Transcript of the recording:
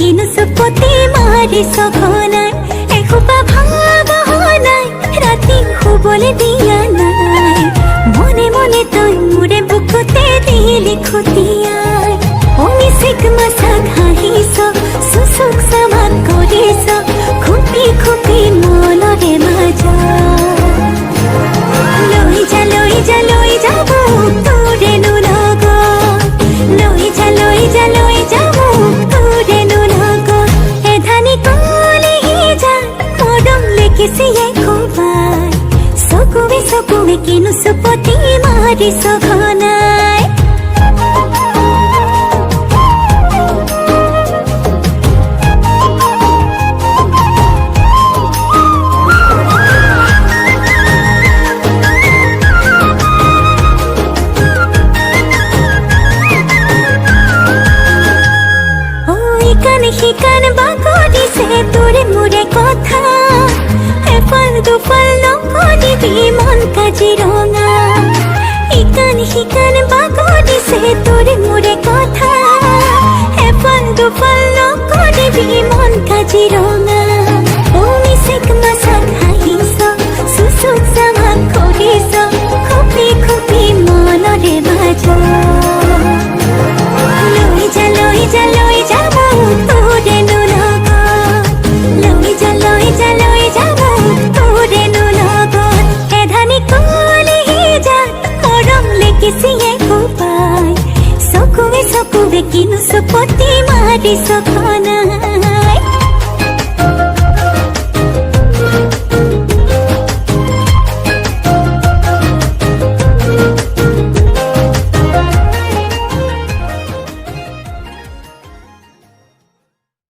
কিনো চুপতি মাৰি সঘনাই এসোপা ভাৱনাই ৰাতি শুবলৈ দিয়া নাই মনে মনে তই মোৰে বুকুতে দিলি খুটিয়াই অমিচিক মাছাক হাঁহিছ চুচুক চামাক কৰিছ খুপি খুপি মনৰে মাজত লৈ যা লৈ যা লৈ যাব তোৰেনো লগত লৈ যা লৈ যা লৈ যাব তোৰেনো চকুৱে কিনো চুপতি মাৰি সঘনাই ইকানে সিকানে বাগৰিছে তোৰে মোৰে কথা এফাল দুফাল নকৰিবি মন কাজিৰঙা ইকানে সিকানে বাগৰিছে তোৰে মোৰে কথা এফাল দুফাল নকৰিবি মন কাজিৰঙা অমিচিক মাছাক হাঁহিছ চুচুক চামাক কৰিছ খুপি খুপি মনৰে মাজত লৈ যা লৈ যা লৈ যাব তোৰেনো লগত লৈ যা লৈ যা লৈ যাব তোৰেনো লগত এধানি কলিহি যাত মৰম লেকিছিয়ে খুপাই চকুৱে চকুৱে কিনো চুপতি মাৰি সঘনাই